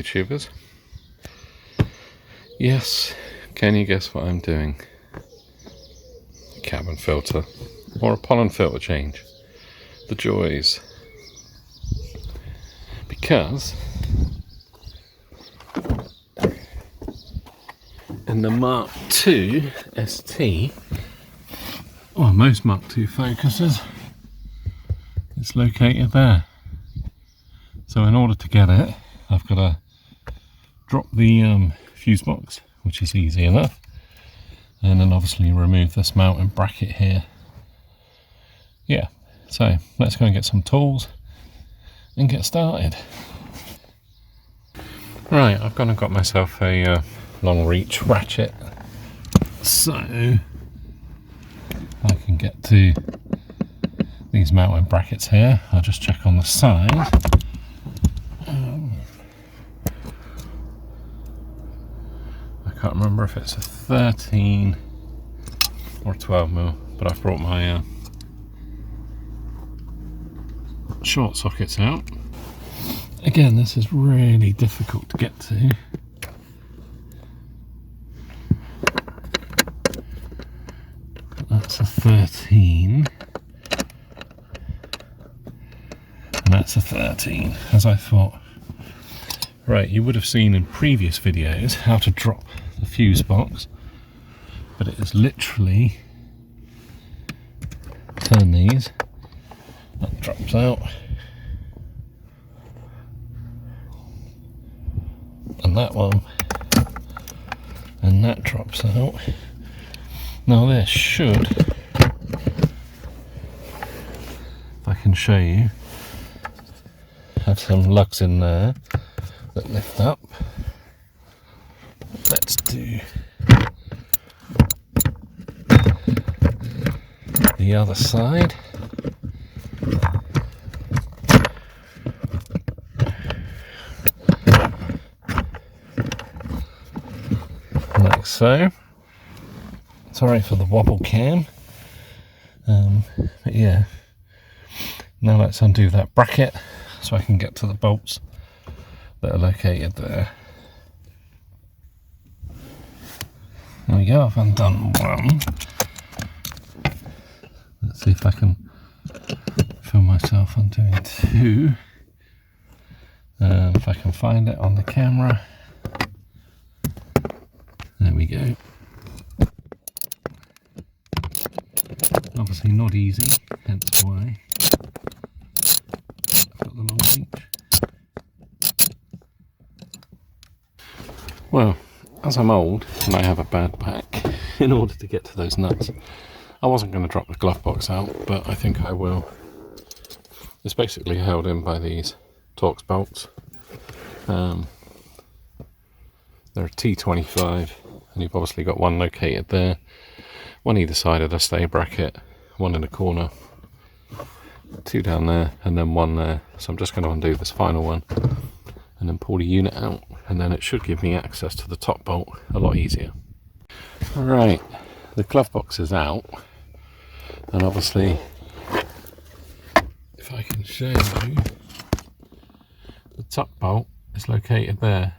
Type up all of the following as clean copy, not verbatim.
YouTubers. Yes, can you guess what I'm doing? A cabin filter or a pollen filter change. The joys. Because in the Mark II ST, or most Mark II focuses, it's located there. So in order to get it, I've got to drop the fuse box, which is easy enough, and then obviously remove this mounting bracket here. Yeah, so let's go and get some tools and get started. Right, I've gone and got myself a long reach ratchet, so I can get to these mounting brackets here. I'll just check on the side. I can't remember if it's a 13 or 12mm, but I've brought my short sockets out. Again, this is really difficult to get to. That's a 13. And that's a 13, as I thought. Right, you would have seen in previous videos how to drop the fuse box, but it is literally turn these, that drops out, and that one, and that drops out. Now this should, if I can show you, have some lugs in there that lift up. Let's do the other side. Like so. Sorry for the wobble cam. But yeah. Now let's undo that bracket so I can get to the bolts that are located there. There we go, I've undone one. Let's see if I can film myself undoing two. If I can find it on the camera. There we go. Obviously not easy, hence why I've got the long reach. Well, as I'm old and I have a bad back, in order to get to those nuts, I wasn't going to drop the glove box out, but I think I will. It's basically held in by these Torx bolts. They're a T25, and you've obviously got one located there, one either side of the stay bracket, one in the corner, two down there, and then one there. So I'm just going to undo this final one and then pull the unit out, and then it should give me access to the top bolt a lot easier. Right, the glove box is out, and obviously if I can show you, the top bolt is located there.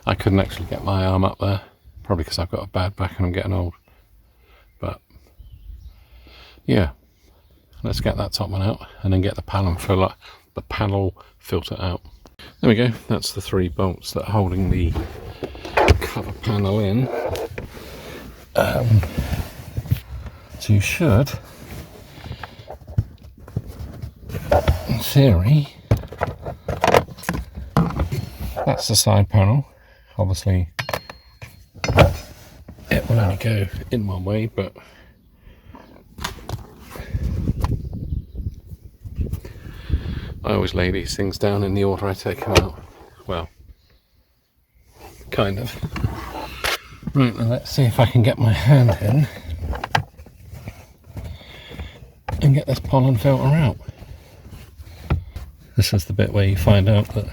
I couldn't actually get my arm up there, probably because I've got a bad back and I'm getting old, but yeah, let's get that top one out and then get the panel filter out. There we go, that's the three bolts that are holding the cover panel in. So you should, in theory, that's the side panel. Obviously it will only go in one way, but I always lay these things down in the order I take them out. Well, kind of. Right, now let's see if I can get my hand in and get this pollen filter out. This is the bit where you find out that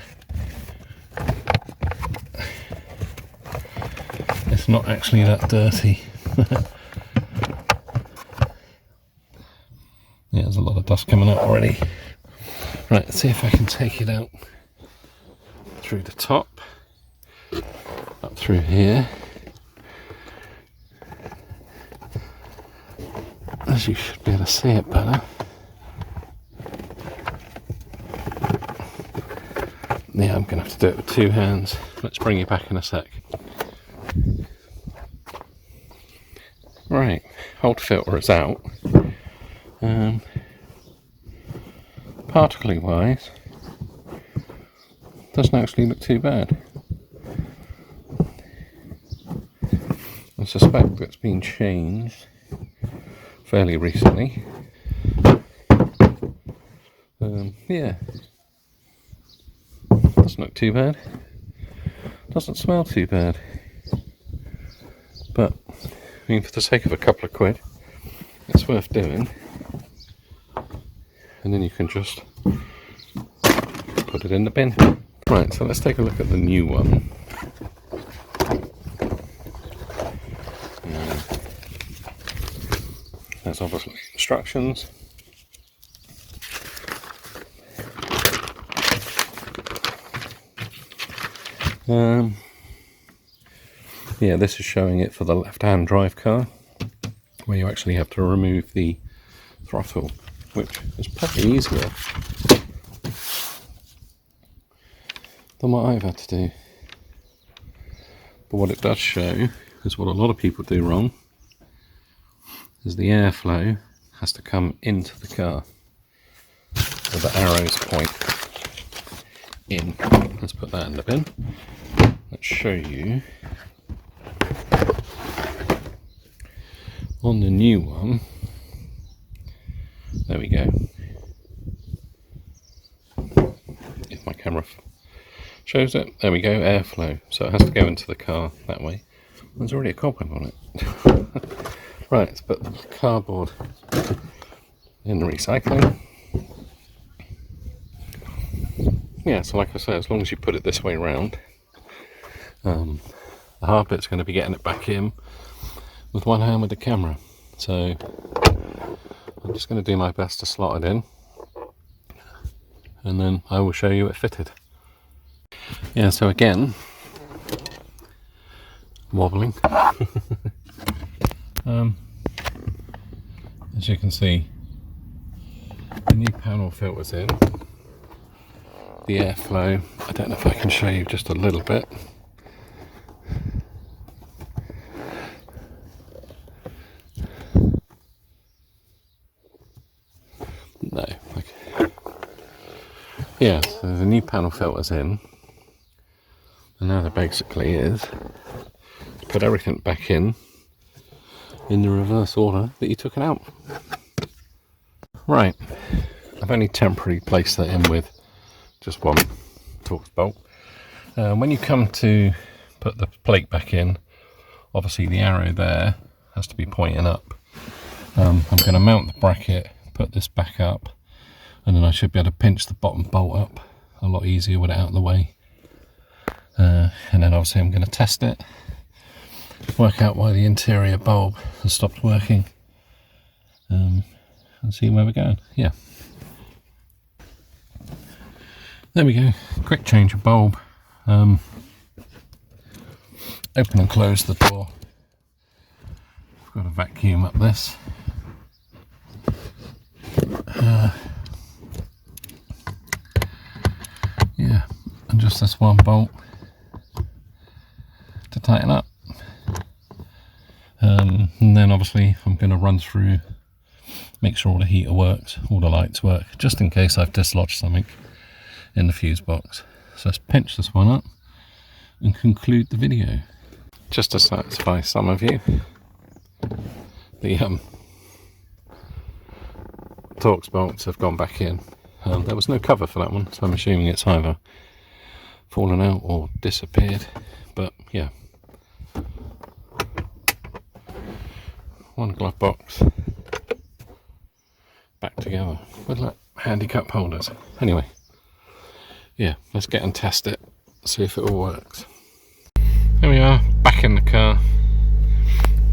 it's not actually that dirty. Yeah, there's a lot of dust coming out already. Right, let's see if I can take it out through the top, up through here. As you should be able to see it better. Yeah, I'm going to have to do it with two hands. Let's bring you back in a sec. Right, old filter is out. Particle wise, doesn't actually look too bad. I suspect it's been changed fairly recently. Yeah, doesn't look too bad. Doesn't smell too bad. But I mean, for the sake of a couple of quid, it's worth doing. And then you can just put it in the bin. Right, so let's take a look at the new one. There's obviously instructions. Yeah, this is showing it for the left-hand drive car, where you actually have to remove the throttle, which is probably easier than what I've had to do. But what it does show is what a lot of people do wrong, is the airflow has to come into the car, so the arrows point in. Let's put that in the bin. Let's show you on the new one. There we go. If my camera shows it, there we go, airflow. So it has to go into the car that way. There's already a cobweb on it. Right, let's put the cardboard in the recycling. Yeah, so like I say, as long as you put it this way round, the hard bit's going to be getting it back in with one hand with the camera. So I'm just going to do my best to slot it in, and then I will show you it fitted. Yeah, so again, wobbling. As you can see, the new panel filters in. The airflow, I don't know if I can show you just a little bit. No, okay. Yeah, so the new panel filters in, and now the basically is to put everything back in the reverse order that you took it out. Right, I've only temporarily placed that in with just one Torx bolt. When you come to put the plate back in, obviously the arrow there has to be pointing up. I'm going to mount the bracket, put this back up, and then I should be able to pinch the bottom bolt up a lot easier with it out of the way. And then obviously I'm going to test it, work out why the interior bulb has stopped working, and see where we're going. Yeah. There we go, quick change of bulb. Open and close the door. I've got to vacuum up this. Yeah, and just this one bolt to tighten up. And then obviously I'm going to run through, make sure all the heater works, all the lights work, just in case I've dislodged something in the fuse box. So let's pinch this one up and conclude the video. Just to satisfy some of you, the Torx bolts have gone back in. There was no cover for that one, so I'm assuming it's either fallen out or disappeared. But yeah, one glove box back together with like handy cup holders. Anyway, yeah, let's get and test it, see if it all works. Here we are, back in the car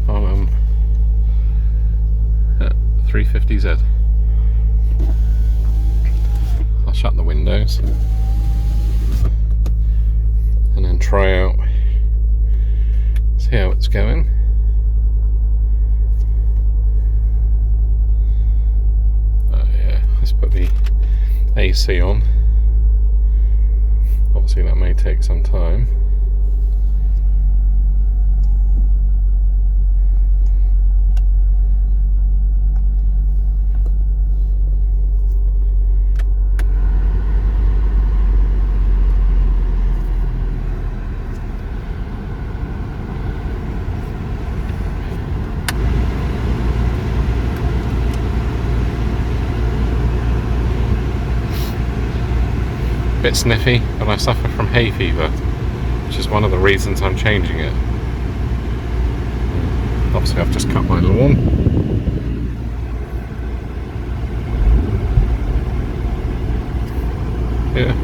on 350Z. I'll show shut the windows and then try out, see how it's going. Oh yeah, let's put the AC on. Obviously that may take some time. Bit sniffy, but I suffer from hay fever, which is one of the reasons I'm changing it. Obviously I've just cut my lawn. Yeah,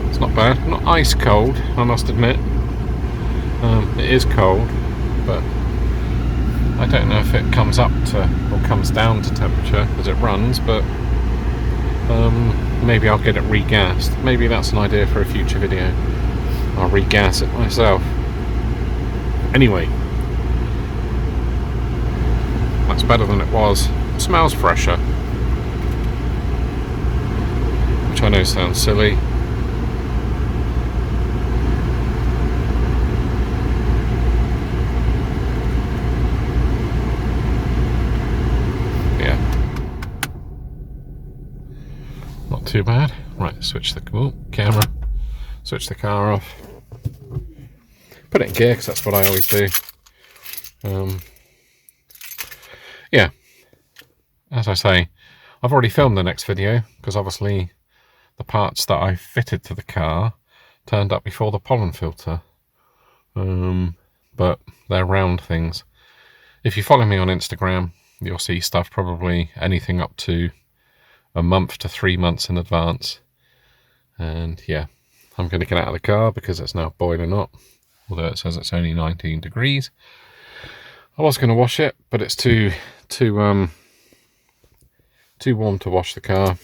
it's not bad, not ice cold, I must admit. It is cold, but I don't know if it comes up to or comes down to temperature as it runs, but maybe I'll get it regassed. Maybe that's an idea for a future video. I'll regas it myself. Anyway, that's better than it was. It smells fresher, which I know sounds silly. Yeah, not too bad. Right, switch the camera, switch the car off, put it in gear because that's what I always do. Yeah, as I say, I've already filmed the next video because obviously the parts that I fitted to the car turned up before the pollen filter, but they're round things. If you follow me on Instagram, you'll see stuff probably anything up to a month to 3 months in advance. And yeah, I'm going to get out of the car because it's now boiling hot, although it says it's only 19 degrees. I was going to wash it, but it's too warm to wash the car.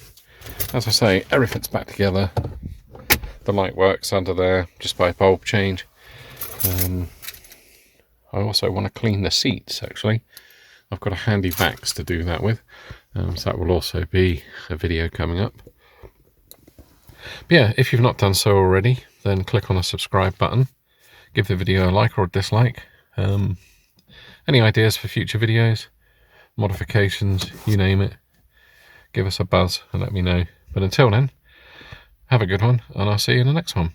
As I say, everything's back together. The light works under there just by a bulb change. I also want to clean the seats, actually. I've got a handy vax to do that with, so that will also be a video coming up. But yeah, if you've not done so already, then click on the subscribe button. Give the video a like or a dislike. Any ideas for future videos, modifications, you name it, give us a buzz and let me know. But until then, have a good one, and I'll see you in the next one.